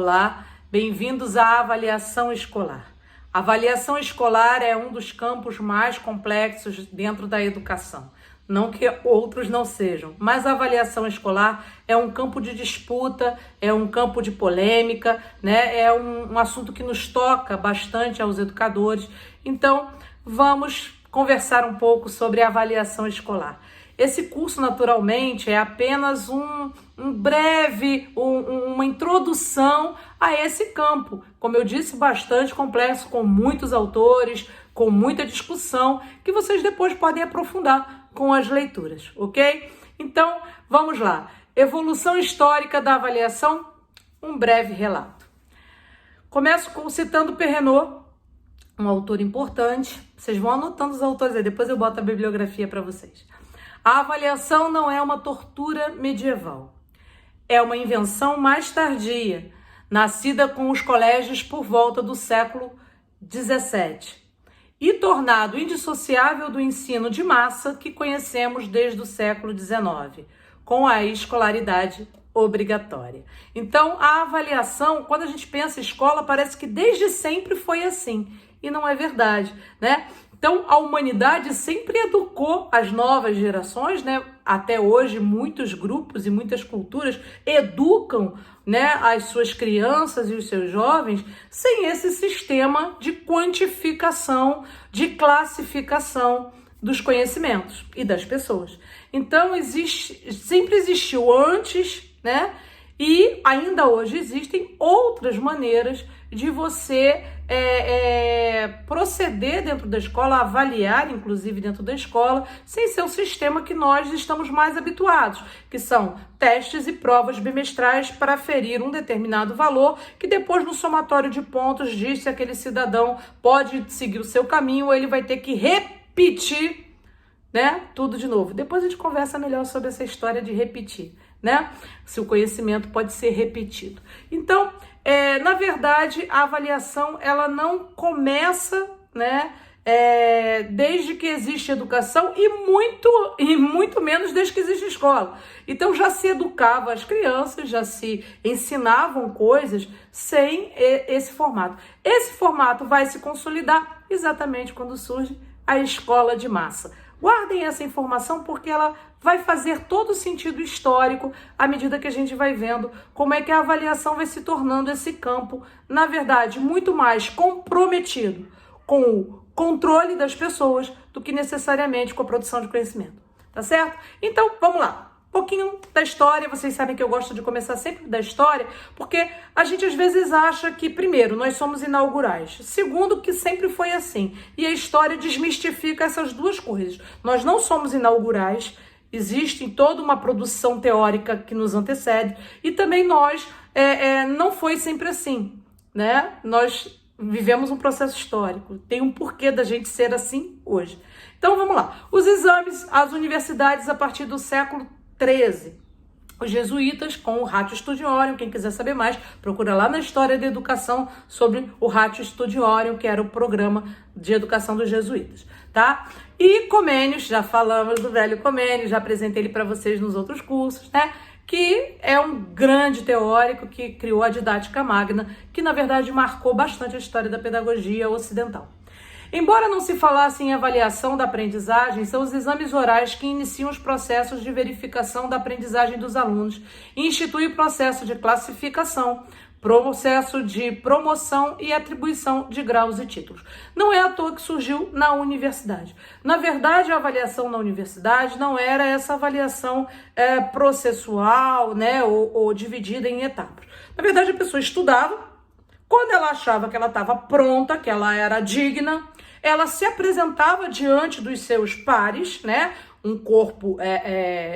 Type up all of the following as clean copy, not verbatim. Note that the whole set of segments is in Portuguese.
Olá, bem-vindos à avaliação escolar. A avaliação escolar é um dos campos mais complexos dentro da educação. Não que outros não sejam, mas a avaliação escolar é um campo de disputa, é um campo de polêmica, né? É um assunto que nos toca bastante aos educadores. Então, vamos conversar um pouco sobre a avaliação escolar. Esse curso, naturalmente, é apenas uma introdução a esse campo. Como eu disse, bastante complexo, com muitos autores, com muita discussão, que vocês depois podem aprofundar com as leituras, ok? Então, vamos lá. Evolução histórica da avaliação, um breve relato. Começo citando Perrenot, um autor importante. Vocês vão anotando os autores aí, depois eu boto a bibliografia para vocês. A avaliação não é uma tortura medieval. É uma invenção mais tardia, nascida com os colégios por volta do século XVII e tornado indissociável do ensino de massa que conhecemos desde o século XIX, com a escolaridade obrigatória. Então, a avaliação, quando a gente pensa em escola, parece que desde sempre foi assim, e não é verdade, né? Então, a humanidade sempre educou as novas gerações, né? Até hoje, muitos grupos e muitas culturas educam, né, as suas crianças e os seus jovens sem esse sistema de quantificação, de classificação dos conhecimentos e das pessoas. Então, sempre existiu antes, né? E ainda hoje existem outras maneiras de você proceder dentro da escola, avaliar, inclusive, dentro da escola, sem ser o sistema que nós estamos mais habituados, que são testes e provas bimestrais para aferir um determinado valor, que depois, no somatório de pontos, diz se aquele cidadão pode seguir o seu caminho ou ele vai ter que repetir, né, tudo de novo. Depois a gente conversa melhor sobre essa história de repetir, né? Se o conhecimento pode ser repetido. Então, na verdade, a avaliação ela não começa, né, desde que existe educação e muito menos desde que existe escola. Então já se educava as crianças, já se ensinavam coisas sem esse formato. Esse formato vai se consolidar exatamente quando surge a escola de massa. Guardem essa informação porque ela vai fazer todo o sentido histórico à medida que a gente vai vendo como é que a avaliação vai se tornando esse campo, na verdade, muito mais comprometido com o controle das pessoas do que necessariamente com a produção de conhecimento. Tá certo? Então, vamos lá. Um pouquinho da história, vocês sabem que eu gosto de começar sempre da história, porque a gente às vezes acha que, primeiro, nós somos inaugurais, segundo, que sempre foi assim, e a história desmistifica essas duas coisas. Nós não somos inaugurais, existe toda uma produção teórica que nos antecede, e também nós, não foi sempre assim, né? Nós vivemos um processo histórico, tem um porquê da gente ser assim hoje. Então, vamos lá. Os exames às universidades a partir do século 13. Os jesuítas com o Ratio Studiorum, quem quiser saber mais, procura lá na História da Educação sobre o Ratio Studiorum, que era o programa de educação dos jesuítas, tá? E Comênios, já falamos do velho Comênios, já apresentei ele para vocês nos outros cursos, né? Que é um grande teórico que criou a didática magna, que na verdade marcou bastante a história da pedagogia ocidental. Embora não se falasse em avaliação da aprendizagem, são os exames orais que iniciam os processos de verificação da aprendizagem dos alunos e instituem o processo de classificação, processo de promoção e atribuição de graus e títulos. Não é à toa que surgiu na universidade. Na verdade, a avaliação na universidade não era essa avaliação processual, né, ou dividida em etapas. Na verdade, a pessoa estudava, quando ela achava que ela estava pronta, que ela era digna, ela se apresentava diante dos seus pares, né? Um corpo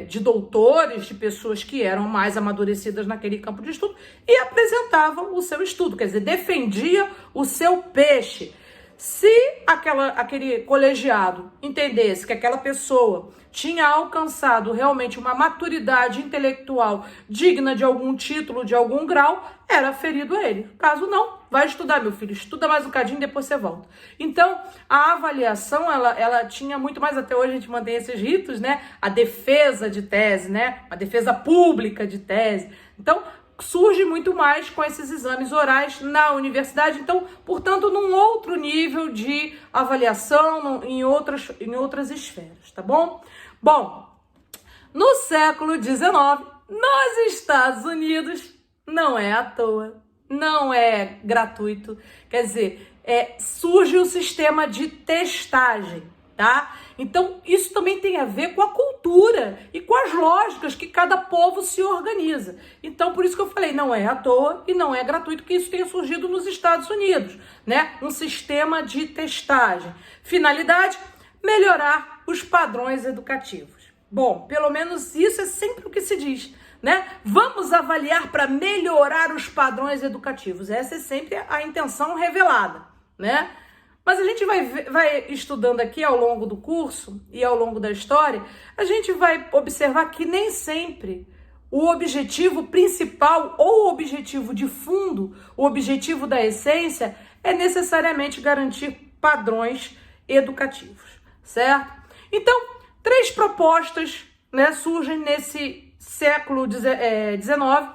de doutores, de pessoas que eram mais amadurecidas naquele campo de estudo, e apresentava o seu estudo, quer dizer, defendia o seu peixe. Se aquele colegiado entendesse que aquela pessoa tinha alcançado realmente uma maturidade intelectual digna de algum título, de algum grau, era aferido a ele. Caso não, vai estudar, meu filho, estuda mais um cadinho, depois você volta. Então, a avaliação, ela tinha muito mais, até hoje a gente mantém esses ritos, né? A defesa de tese, né? A defesa pública de tese. Então, surge muito mais com esses exames orais na universidade, então, portanto, num outro nível de avaliação, em outras esferas, tá bom? Bom, no século XIX, nos Estados Unidos, não é à toa, não é gratuito, quer dizer, surge o sistema de testagem, tá? Então, isso também tem a ver com a cultura e com as lógicas que cada povo se organiza. Então, por isso que eu falei, não é à toa e não é gratuito que isso tenha surgido nos Estados Unidos, né? Um sistema de testagem. Finalidade, melhorar os padrões educativos. Bom, pelo menos isso é sempre o que se diz, né? Vamos avaliar para melhorar os padrões educativos. Essa é sempre a intenção revelada, né? Mas a gente vai estudando aqui ao longo do curso e ao longo da história, a gente vai observar que nem sempre o objetivo principal ou o objetivo de fundo, o objetivo da essência, é necessariamente garantir padrões educativos, certo? Então, 3 propostas, né, surgem nesse século XIX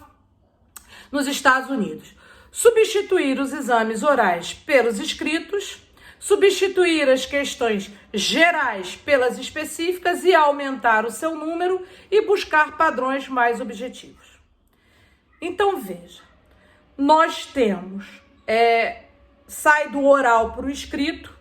nos Estados Unidos. Substituir os exames orais pelos escritos, substituir as questões gerais pelas específicas e aumentar o seu número e buscar padrões mais objetivos. Então, veja, nós temos, sai do oral para o escrito,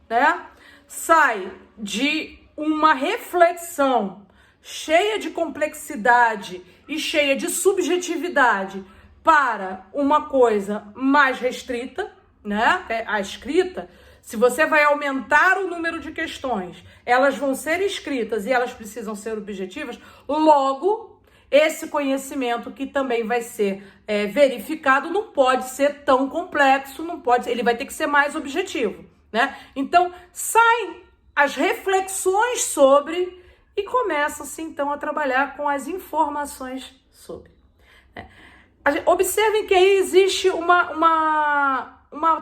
né? Sai de uma reflexão cheia de complexidade e cheia de subjetividade para uma coisa mais restrita, né? A escrita, se você vai aumentar o número de questões, elas vão ser escritas e elas precisam ser objetivas, logo, esse conhecimento que também vai ser verificado não pode ser tão complexo, ele vai ter que ser mais objetivo, né? Então, saem as reflexões sobre e começa-se, então, a trabalhar com as informações sobre. Observem que aí existe uma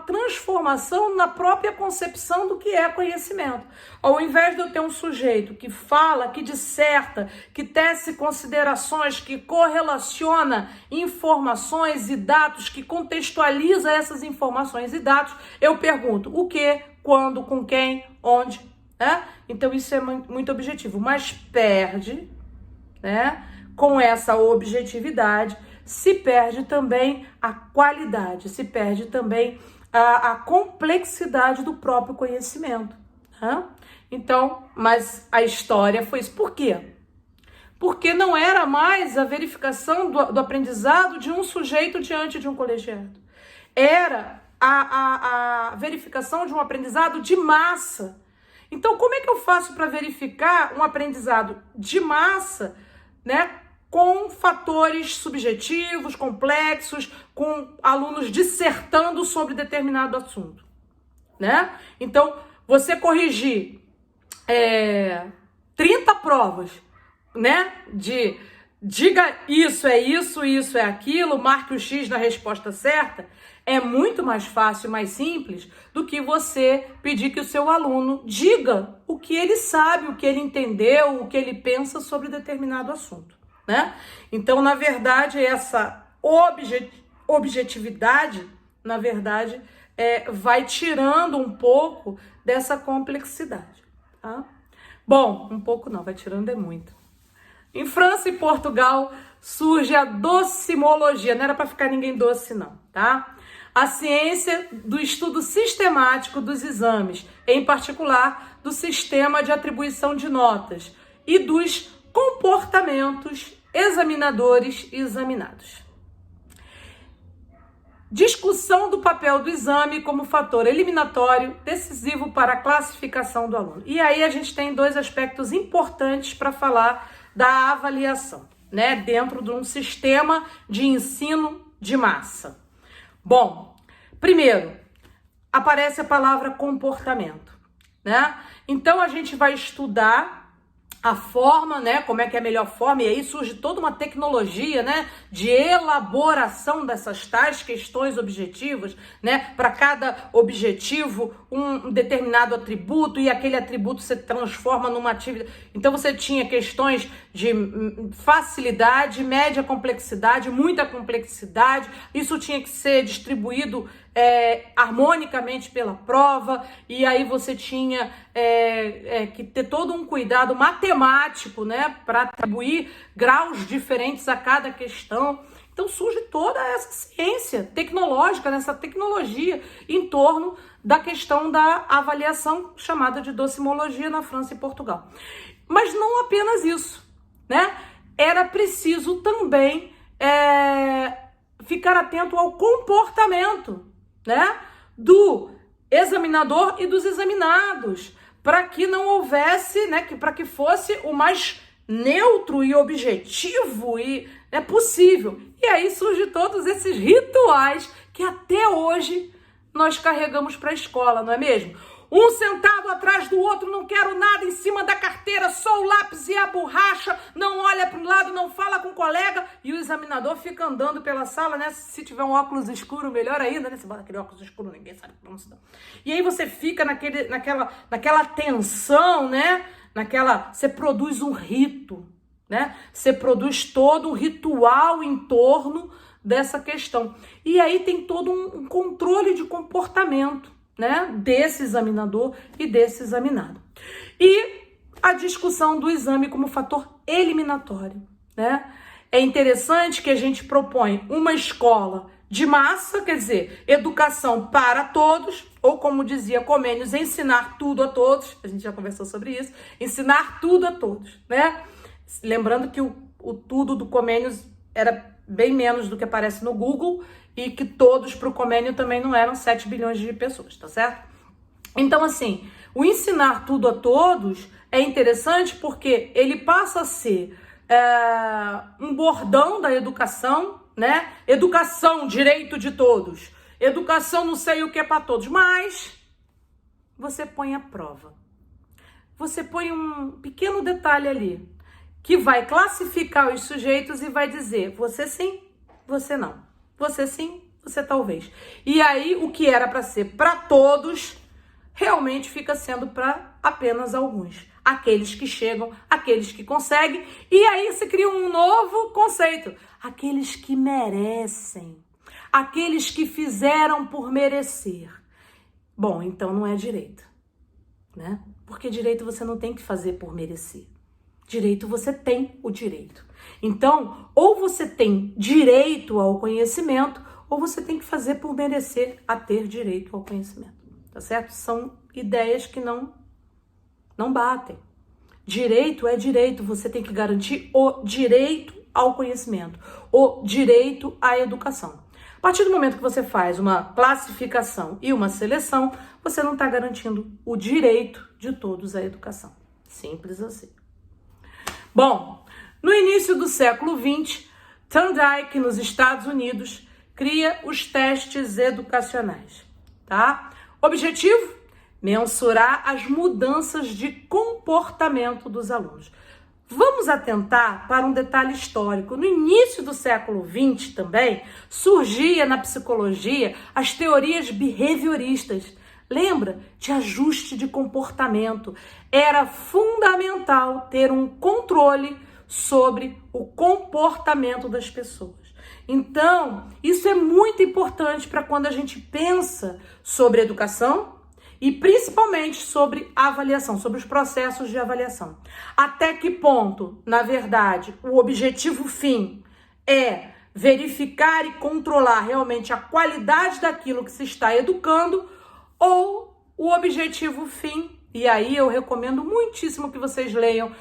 transformação na própria concepção do que é conhecimento. Ao invés de eu ter um sujeito que fala, que disserta, que tece considerações, que correlaciona informações e dados, que contextualiza essas informações e dados, eu pergunto o que, quando, com quem, onde, né? Então isso é muito objetivo, mas perde, né? Com essa objetividade, se perde também a qualidade, se perde também a complexidade do próprio conhecimento. Né? Então, mas a história foi isso. Por quê? Porque não era mais a verificação do aprendizado de um sujeito diante de um colegiado. Era a verificação de um aprendizado de massa. Então, como é que eu faço para verificar um aprendizado de massa, né? Com fatores subjetivos, complexos, com alunos dissertando sobre determinado assunto, né? Então, você corrigir 30 provas, né? Diga isso é aquilo, marque o X na resposta certa, é muito mais fácil, mais simples do que você pedir que o seu aluno diga o que ele sabe, o que ele entendeu, o que ele pensa sobre determinado assunto. Né? Então, na verdade, essa objetividade, na verdade, vai tirando um pouco dessa complexidade. Tá? Bom, um pouco não, vai tirando muito. Em França e Portugal surge a docimologia, não era para ficar ninguém doce não, tá? A ciência do estudo sistemático dos exames, em particular do sistema de atribuição de notas e dos comportamentos examinadores e examinados. Discussão do papel do exame como fator eliminatório decisivo para a classificação do aluno. E aí a gente tem 2 aspectos importantes para falar da avaliação, né, dentro de um sistema de ensino de massa. Bom, primeiro, aparece a palavra comportamento, né? Então a gente vai estudar a forma, né, como é que é a melhor forma, e aí surge toda uma tecnologia, né, de elaboração dessas tais questões objetivas, né, para cada objetivo um determinado atributo, e aquele atributo se transforma numa atividade. Então você tinha questões de facilidade, média complexidade, muita complexidade, isso tinha que ser distribuído harmonicamente pela prova, e aí você tinha que ter todo um cuidado matemático, né, para atribuir graus diferentes a cada questão. Então surge toda essa ciência tecnológica, essa tecnologia em torno da questão da avaliação chamada de docimologia na França e Portugal. Mas não apenas isso, né? Era preciso também ficar atento ao comportamento, né, do examinador e dos examinados, para que não houvesse, né, para que fosse o mais neutro e objetivo e possível. E aí surgem todos esses rituais que até hoje nós carregamos para a escola, não é mesmo? Um sentado atrás do outro, não quero nada em cima da carteira, só o lápis e a borracha, não olha para um lado, não fala com o colega, e o examinador fica andando pela sala, né? Se tiver um óculos escuro, melhor ainda, né? Você bota aquele óculos escuro, ninguém sabe como se dá. E aí você fica naquela tensão, né? Você produz um rito, né? Você produz todo um ritual em torno dessa questão. E aí tem todo um controle de comportamento, né, desse examinador e desse examinado. E a discussão do exame como fator eliminatório, né? É interessante que a gente propõe uma escola de massa, quer dizer, educação para todos, ou como dizia Comênios, ensinar tudo a todos. A gente já conversou sobre isso, ensinar tudo a todos, né? Lembrando que o tudo do Comênios era bem menos do que aparece no Google, e que todos para o Comênio também não eram 7 bilhões de pessoas, tá certo? Então, assim, o ensinar tudo a todos é interessante porque ele passa a ser um bordão da educação, né? Educação, direito de todos. Educação, não sei o que é para todos, mas você põe a prova. Você põe um pequeno detalhe ali, que vai classificar os sujeitos e vai dizer, você sim, você não. Você sim, você talvez. E aí, o que era para ser para todos, realmente fica sendo para apenas alguns. Aqueles que chegam, aqueles que conseguem. E aí se cria um novo conceito. Aqueles que merecem. Aqueles que fizeram por merecer. Bom, então não é direito, né? Porque direito você não tem que fazer por merecer. Direito você tem o direito. Então, ou você tem direito ao conhecimento, ou você tem que fazer por merecer a ter direito ao conhecimento. Tá certo? São ideias que não batem. Direito é direito, você tem que garantir o direito ao conhecimento, o direito à educação. A partir do momento que você faz uma classificação e uma seleção, você não está garantindo o direito de todos à educação. Simples assim. Bom, no início do século XX, Thorndike, nos Estados Unidos, cria os testes educacionais, tá? Objetivo? Mensurar as mudanças de comportamento dos alunos. Vamos atentar para um detalhe histórico. No início do século XX também, surgia na psicologia as teorias behavioristas. Lembra? De ajuste de comportamento. Era fundamental ter um controle sobre o comportamento das pessoas. Então, isso é muito importante para quando a gente pensa sobre educação e principalmente sobre avaliação, sobre os processos de avaliação. Até que ponto, na verdade, o objetivo fim é verificar e controlar realmente a qualidade daquilo que se está educando, ou o objetivo fim, e aí eu recomendo muitíssimo que vocês leiam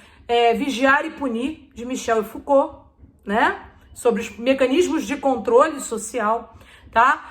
Vigiar e Punir, de Michel e Foucault, né? Sobre os mecanismos de controle social, tá?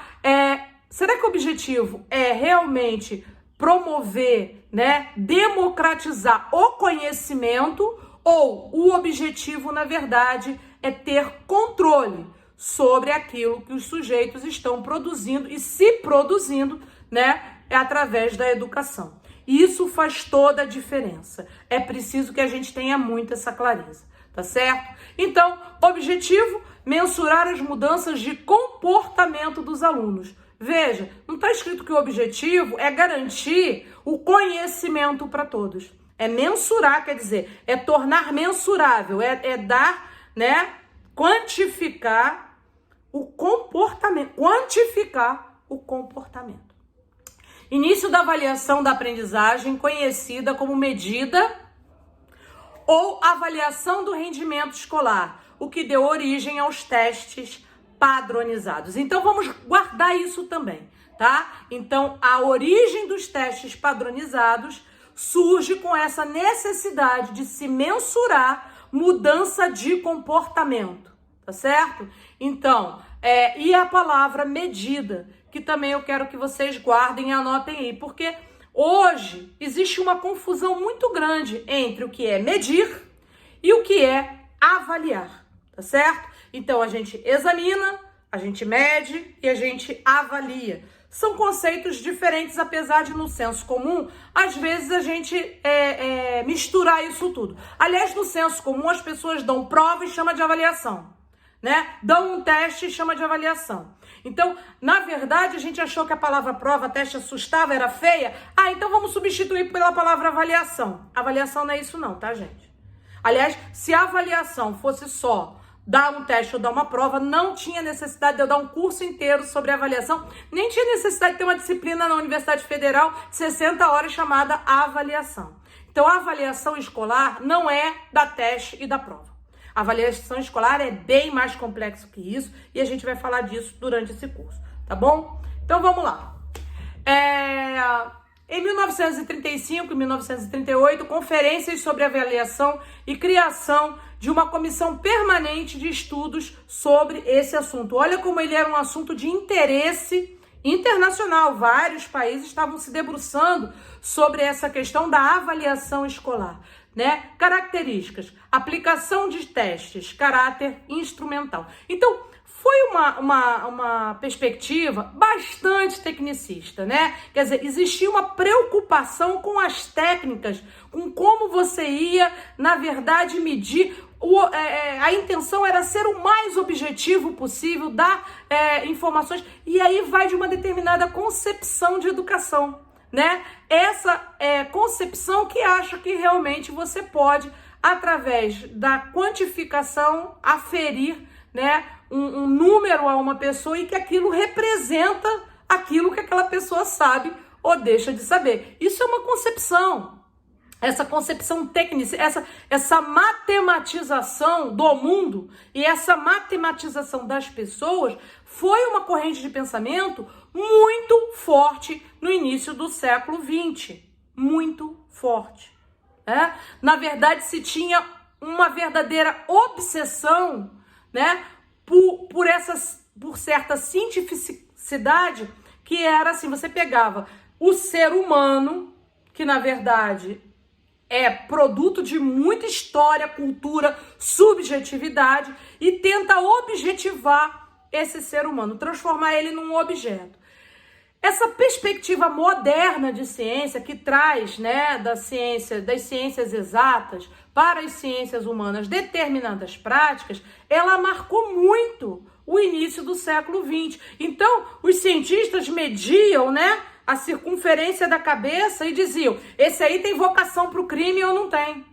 Será que o objetivo é realmente promover, né, democratizar o conhecimento, ou o objetivo, na verdade, é ter controle sobre aquilo que os sujeitos estão produzindo e se produzindo, né, através da educação? E isso faz toda a diferença. É preciso que a gente tenha muito essa clareza, tá certo? Então, objetivo, mensurar as mudanças de comportamento dos alunos. Veja, não está escrito que o objetivo é garantir o conhecimento para todos. É mensurar, quer dizer, é tornar mensurável, é dar, né, quantificar o comportamento, Início da avaliação da aprendizagem, conhecida como medida ou avaliação do rendimento escolar, o que deu origem aos testes padronizados. Então, vamos guardar isso também, tá? Então, a origem dos testes padronizados surge com essa necessidade de se mensurar mudança de comportamento, tá certo? Então, e a palavra medida, que também eu quero que vocês guardem e anotem aí, porque hoje existe uma confusão muito grande entre o que é medir e o que é avaliar, tá certo? Então, a gente examina, a gente mede e a gente avalia. São conceitos diferentes, apesar de no senso comum, às vezes a gente misturar isso tudo. Aliás, no senso comum, as pessoas dão prova e chama de avaliação, né? Dão um teste e chama de avaliação. Então, na verdade, a gente achou que a palavra prova, teste assustava, era feia. Então vamos substituir pela palavra avaliação. Avaliação não é isso não, tá, gente? Aliás, se a avaliação fosse só dar um teste ou dar uma prova, não tinha necessidade de eu dar um curso inteiro sobre avaliação, nem tinha necessidade de ter uma disciplina na Universidade Federal de 60 horas chamada avaliação. Então, a avaliação escolar não é da teste e da prova. A avaliação escolar é bem mais complexo que isso e a gente vai falar disso durante esse curso, tá bom? Então, vamos lá. Em 1935 e 1938, conferências sobre avaliação e criação de uma comissão permanente de estudos sobre esse assunto. Olha como ele era um assunto de interesse internacional. Vários países estavam se debruçando sobre essa questão da avaliação escolar, né? Características, aplicação de testes, caráter instrumental. Então, foi uma perspectiva bastante tecnicista, né? Quer dizer, existia uma preocupação com as técnicas, com como você ia, na verdade, medir. A intenção era ser o mais objetivo possível, dar informações, e aí vai de uma determinada concepção de educação, né? Essa concepção que acha que realmente você pode, através da quantificação, aferir, né, um número a uma pessoa e que aquilo representa aquilo que aquela pessoa sabe ou deixa de saber. Isso é uma concepção. Essa concepção técnica, essa matematização do mundo e essa matematização das pessoas foi uma corrente de pensamento muito forte no início do século XX. Muito forte. Na verdade, se tinha uma verdadeira obsessão, né, por certa cientificidade, que era assim, você pegava o ser humano, que na verdade é produto de muita história, cultura, subjetividade, e tenta objetivar esse ser humano, transformar ele num objeto. Essa perspectiva moderna de ciência que traz, né, das ciências exatas para as ciências humanas determinadas práticas, ela marcou muito o início do século XX. Então, os cientistas mediam, né, a circunferência da cabeça e diziam, esse aí tem vocação para o crime ou não tem.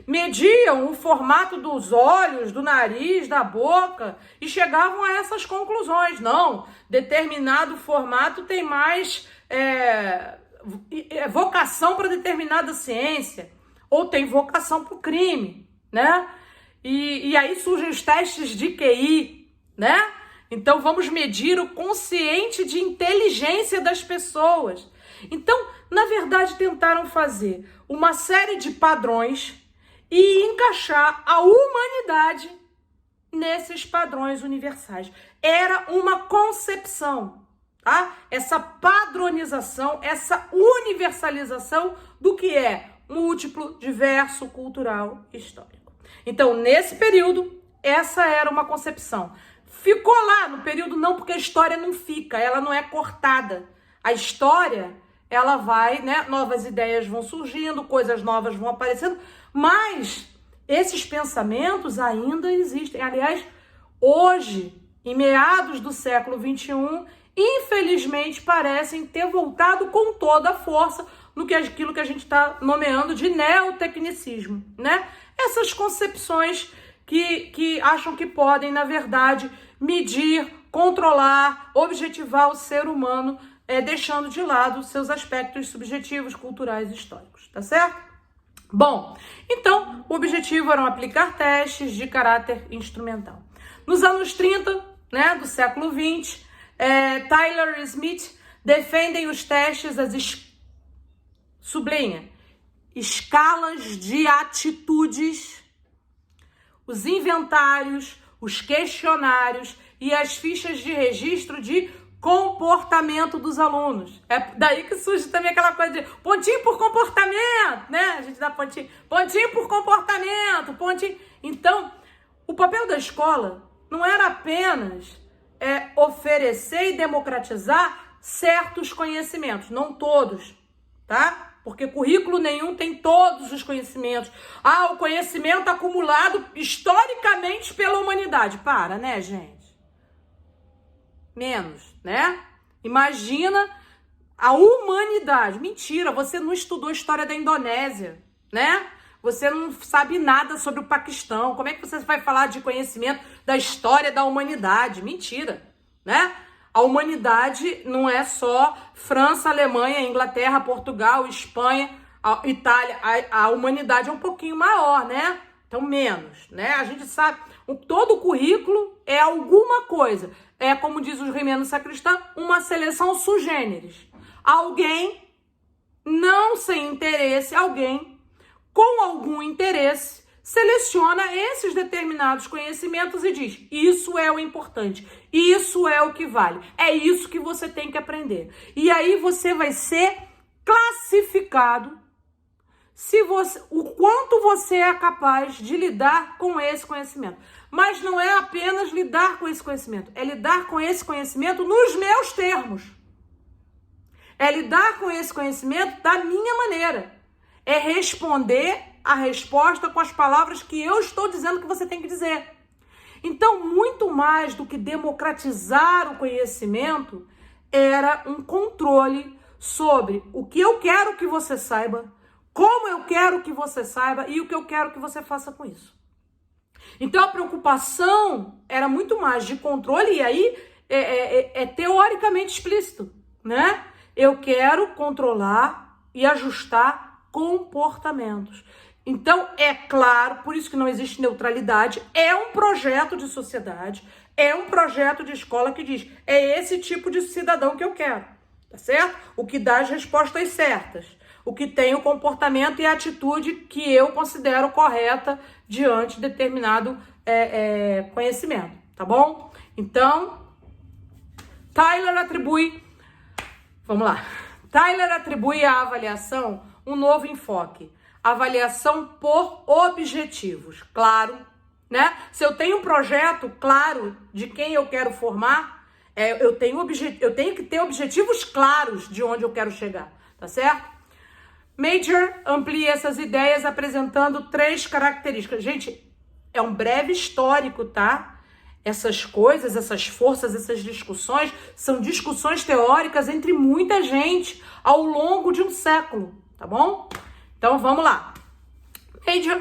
Mediam o formato dos olhos, do nariz, da boca e chegavam a essas conclusões. Não, determinado formato tem mais vocação para determinada ciência ou tem vocação para o crime, né? E aí surgem os testes de QI, né? Então, vamos medir o quociente de inteligência das pessoas. Então, na verdade, tentaram fazer uma série de padrões e encaixar a humanidade nesses padrões universais. Era uma concepção, tá? Essa padronização, essa universalização do que é múltiplo, diverso, cultural, histórico. Então, nesse período, essa era uma concepção. Ficou lá no período não, porque a história não fica, ela não é cortada. A história, ela vai, né, novas ideias vão surgindo, coisas novas vão aparecendo, mas esses pensamentos ainda existem. Aliás, hoje, em meados do século XXI, infelizmente parecem ter voltado com toda a força no que aquilo que a gente está nomeando de neotecnicismo, né? Essas concepções que acham que podem, na verdade, medir, controlar, objetivar o ser humano, deixando de lado seus aspectos subjetivos, culturais e históricos, tá certo? Bom, então, o objetivo era aplicar testes de caráter instrumental. Nos anos 30, né, do século XX, Tyler e Smith defendem os testes, sublinha, escalas de atitudes, os inventários, os questionários e as fichas de registro de comportamento dos alunos. É daí que surge também aquela coisa de pontinho por comportamento, né? A gente dá pontinho por comportamento, pontinho. Então, o papel da escola não era apenas oferecer e democratizar certos conhecimentos, não todos, tá? Porque currículo nenhum tem todos os conhecimentos. O conhecimento acumulado historicamente pela humanidade. Para, né, gente? Menos, né? Imagina a humanidade. Mentira, você não estudou a história da Indonésia, né? Você não sabe nada sobre o Paquistão. Como é que você vai falar de conhecimento da história da humanidade? Mentira, né? A humanidade não é só França, Alemanha, Inglaterra, Portugal, Espanha, Itália. A humanidade é um pouquinho maior, né? Então, menos, né? A gente sabe, todo o currículo é alguma coisa. É, como diz o Rimeno Sacristã, uma seleção sui generis. Alguém não sem interesse, alguém com algum interesse, seleciona esses determinados conhecimentos e diz: isso é o importante, isso é o que vale, é isso que você tem que aprender. E aí você vai ser classificado o quanto você é capaz de lidar com esse conhecimento. Mas não é apenas lidar com esse conhecimento, é lidar com esse conhecimento nos meus termos. É lidar com esse conhecimento da minha maneira. É responder a resposta com as palavras que eu estou dizendo que você tem que dizer. Então, muito mais do que democratizar o conhecimento, era um controle sobre o que eu quero que você saiba, como eu quero que você saiba e o que eu quero que você faça com isso. Então, a preocupação era muito mais de controle, e aí é teoricamente explícito, né? Eu quero controlar e ajustar comportamentos. Então, é claro, por isso que não existe neutralidade, é um projeto de sociedade, é um projeto de escola que diz: é esse tipo de cidadão que eu quero, tá certo? O que dá as respostas certas, o que tem o comportamento e a atitude que eu considero correta diante de determinado conhecimento, tá bom? Então, Tyler atribui à avaliação um novo enfoque. Avaliação por objetivos, claro, né? Se eu tenho um projeto claro de quem eu quero formar, eu tenho que ter objetivos claros de onde eu quero chegar, tá certo? Major amplia essas ideias apresentando 3 características. Gente, é um breve histórico, tá? Essas coisas, essas forças, essas discussões são discussões teóricas entre muita gente ao longo de um século, tá bom? Então, vamos lá. Major,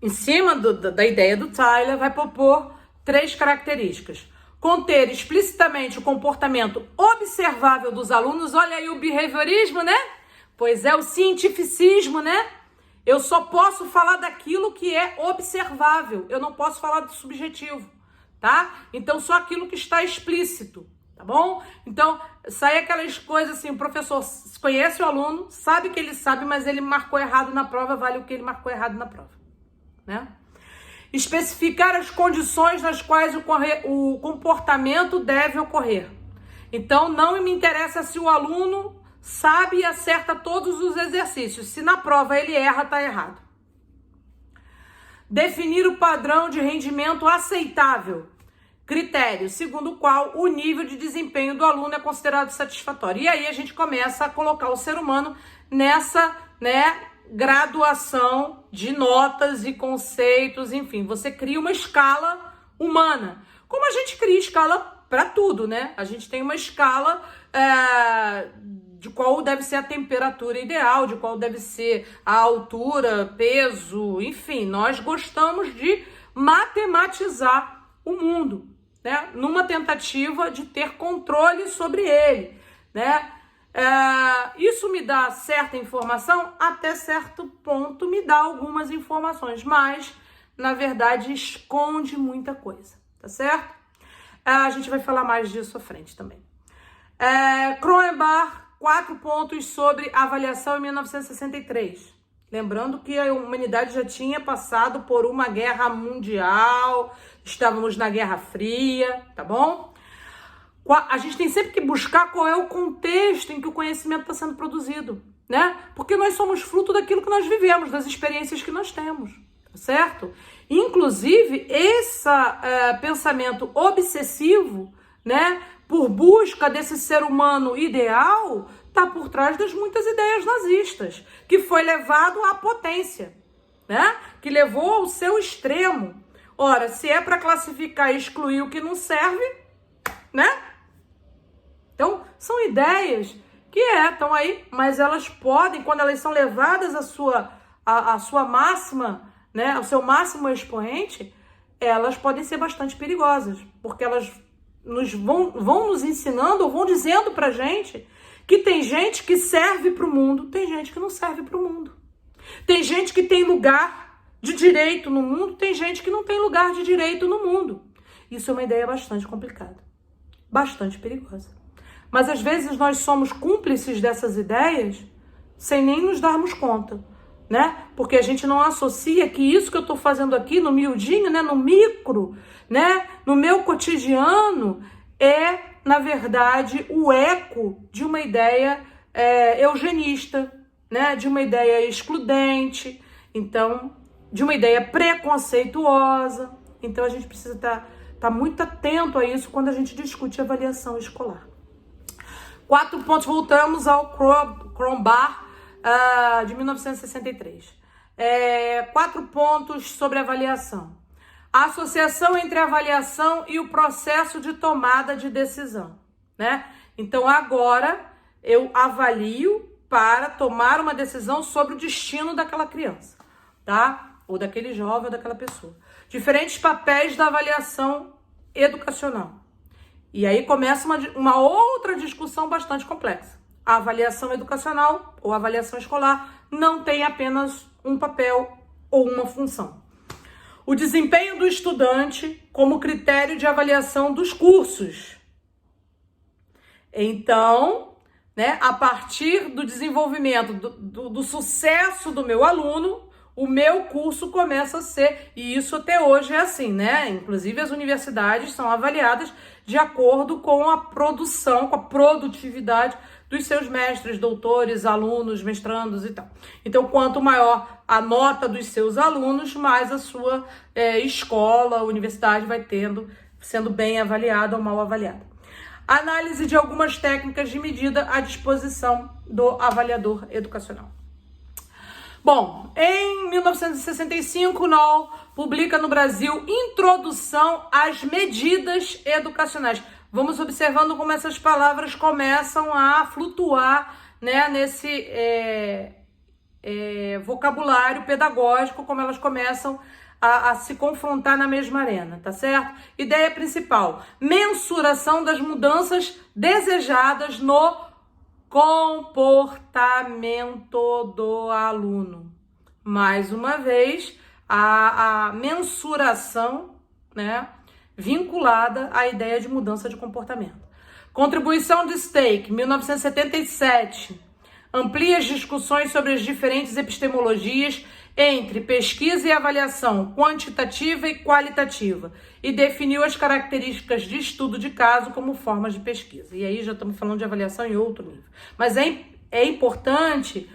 em cima da ideia do Tyler, vai propor 3 características. Conter explicitamente o comportamento observável dos alunos. Olha aí o behaviorismo, né? Pois é, o cientificismo, né? Eu só posso falar daquilo que é observável. Eu não posso falar do subjetivo, tá? Então, só aquilo que está explícito. Tá bom? Então, sai aquelas coisas assim, o professor conhece o aluno, sabe que ele sabe, mas ele marcou errado na prova, vale o que ele marcou errado na prova, né? Especificar as condições nas quais o comportamento deve ocorrer. Então, não me interessa se o aluno sabe e acerta todos os exercícios. Se na prova ele erra, tá errado. Definir o padrão de rendimento aceitável. critério segundo o qual o nível de desempenho do aluno é considerado satisfatório. E aí a gente começa a colocar o ser humano nessa, graduação de notas e conceitos, enfim, você cria uma escala humana. Como a gente cria escala para tudo, né? A gente tem uma escala de qual deve ser a temperatura ideal, de qual deve ser a altura, peso, enfim, nós gostamos de matematizar o mundo, né? Numa tentativa de ter controle sobre ele, né? Isso me dá certa informação? Até certo ponto me dá algumas informações, mas, na verdade, esconde muita coisa, tá certo? A gente vai falar mais disso à frente também. Cronenberg, 4 pontos sobre avaliação em 1963. Lembrando que a humanidade já tinha passado por uma guerra mundial, estávamos na Guerra Fria, tá bom? A gente tem sempre que buscar qual é o contexto em que o conhecimento está sendo produzido, né? Porque nós somos fruto daquilo que nós vivemos, das experiências que nós temos, tá certo? Inclusive, esse pensamento obsessivo, né, por busca desse ser humano ideal, está por trás das muitas ideias nazistas, que foi levado à potência, né? Que levou ao seu extremo. Ora, se é para classificar e excluir o que não serve, né? Então, são ideias que estão aí, mas elas podem, quando elas são levadas à sua máxima, né, ao seu máximo expoente, elas podem ser bastante perigosas, porque elas vão nos ensinando ou vão dizendo pra gente que tem gente que serve pro mundo, tem gente que não serve pro mundo. Tem gente que tem lugar de direito no mundo, tem gente que não tem lugar de direito no mundo. Isso é uma ideia bastante complicada, bastante perigosa. Mas às vezes nós somos cúmplices dessas ideias sem nem nos darmos conta, né? Porque a gente não associa que isso que eu estou fazendo aqui no miudinho, né, no micro, né, no meu cotidiano, é, na verdade, o eco de uma ideia eugenista, né, de uma ideia excludente, então, de uma ideia preconceituosa. Então, a gente precisa estar muito atento a isso quando a gente discute avaliação escolar. 4 pontos, voltamos ao Cronenberg, de 1963. 4 pontos sobre avaliação. A associação entre a avaliação e o processo de tomada de decisão, né? Então, agora, eu avalio para tomar uma decisão sobre o destino daquela criança, tá? Ou daquele jovem ou daquela pessoa. Diferentes papéis da avaliação educacional. E aí começa uma outra discussão bastante complexa. A avaliação educacional ou avaliação escolar não tem apenas um papel ou uma função. O desempenho do estudante como critério de avaliação dos cursos. Então, né, a partir do desenvolvimento, do sucesso do meu aluno, o meu curso começa a ser, e isso até hoje é assim, né? Inclusive as universidades são avaliadas de acordo com a produção, com a produtividade dos seus mestres, doutores, alunos, mestrandos e tal. Então, quanto maior a nota dos seus alunos, mais a sua escola, universidade vai sendo bem avaliada ou mal avaliada. Análise de algumas técnicas de medida à disposição do avaliador educacional. Bom, em 1965, Knoll publica no Brasil Introdução às Medidas Educacionais. Vamos observando como essas palavras começam a flutuar, né, nesse vocabulário pedagógico, como elas começam a se confrontar na mesma arena, tá certo? Ideia principal: mensuração das mudanças desejadas no comportamento do aluno. Mais uma vez, a mensuração, né, vinculada à ideia de mudança de comportamento. Contribuição de Stake, 1977, amplia as discussões sobre as diferentes epistemologias entre pesquisa e avaliação quantitativa e qualitativa e definiu as características de estudo de caso como formas de pesquisa. E aí já estamos falando de avaliação em outro nível. Mas é importante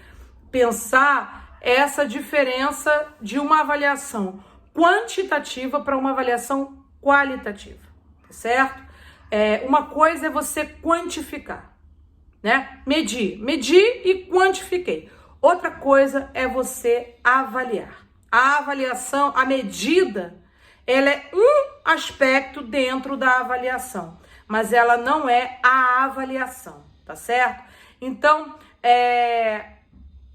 pensar essa diferença de uma avaliação quantitativa para uma avaliação qualitativa. certo? Uma coisa é você quantificar, né? Medir e quantifiquei. Outra coisa é você avaliar. A avaliação, a medida, ela é um aspecto dentro da avaliação, mas ela não é a avaliação, tá certo? Então,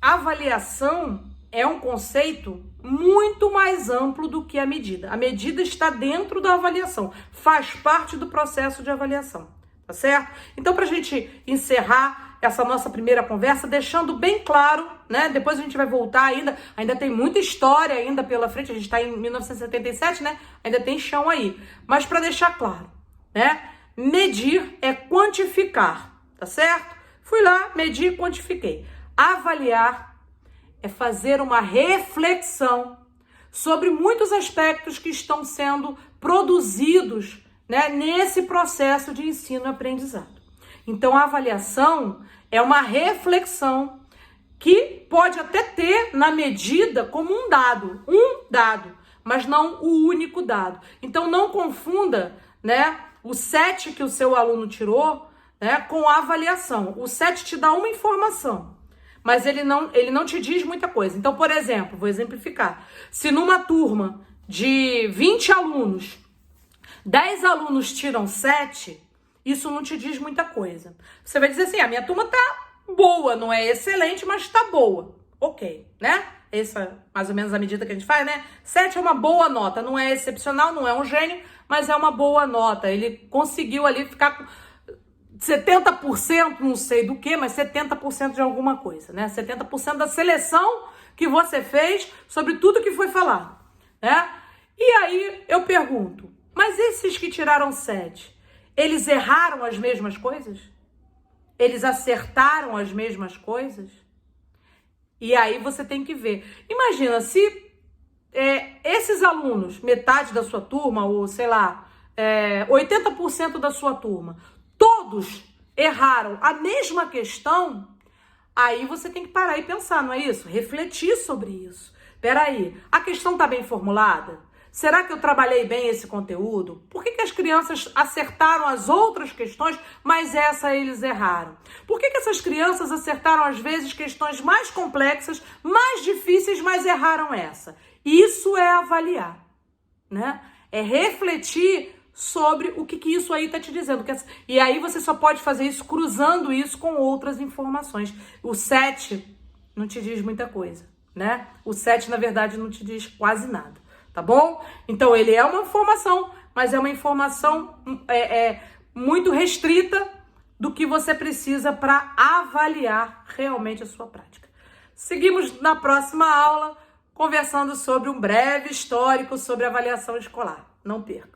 avaliação é um conceito muito mais amplo do que a medida. A medida está dentro da avaliação, faz parte do processo de avaliação, tá certo? Então, para a gente encerrar essa nossa primeira conversa, deixando bem claro, né? Depois a gente vai voltar ainda tem muita história ainda pela frente, a gente está em 1977, né? Ainda tem chão aí. Mas para deixar claro, né? Medir é quantificar, tá certo? Fui lá, medi e quantifiquei. Avaliar é fazer uma reflexão sobre muitos aspectos que estão sendo produzidos, né, nesse processo de ensino e aprendizado. Então, a avaliação é uma reflexão que pode até ter na medida como um dado, mas não o único dado. Então, não confunda, né, o 7 que o seu aluno tirou, né, com a avaliação. O 7 te dá uma informação, mas ele não te diz muita coisa. Então, por exemplo, vou exemplificar. Se numa turma de 20 alunos, 10 alunos tiram 7, isso não te diz muita coisa. Você vai dizer assim, a minha turma tá boa, não é excelente, mas tá boa. Ok, né? Essa é mais ou menos a medida que a gente faz, né? 7 é uma boa nota, não é excepcional, não é um gênio, mas é uma boa nota. Ele conseguiu ali ficar com 70%, não sei do que, mas 70% de alguma coisa, né? 70% da seleção que você fez sobre tudo que foi falado, né? E aí eu pergunto, mas esses que tiraram 7, eles erraram as mesmas coisas? Eles acertaram as mesmas coisas? E aí você tem que ver. Imagina, se esses alunos, metade da sua turma, ou sei lá, 80% da sua turma, todos erraram a mesma questão, aí você tem que parar e pensar, não é isso? Refletir sobre isso. Peraí, a questão está bem formulada? Será que eu trabalhei bem esse conteúdo? Por que as crianças acertaram as outras questões, mas essa eles erraram? Por que essas crianças acertaram, às vezes, questões mais complexas, mais difíceis, mas erraram essa? Isso é avaliar, né? É refletir sobre o que isso aí está te dizendo. E aí você só pode fazer isso cruzando isso com outras informações. O 7 não te diz muita coisa, né? O 7, na verdade, não te diz quase nada, tá bom? Então, ele é uma informação, mas é uma informação muito restrita do que você precisa para avaliar realmente a sua prática. Seguimos na próxima aula, conversando sobre um breve histórico sobre avaliação escolar. Não perca!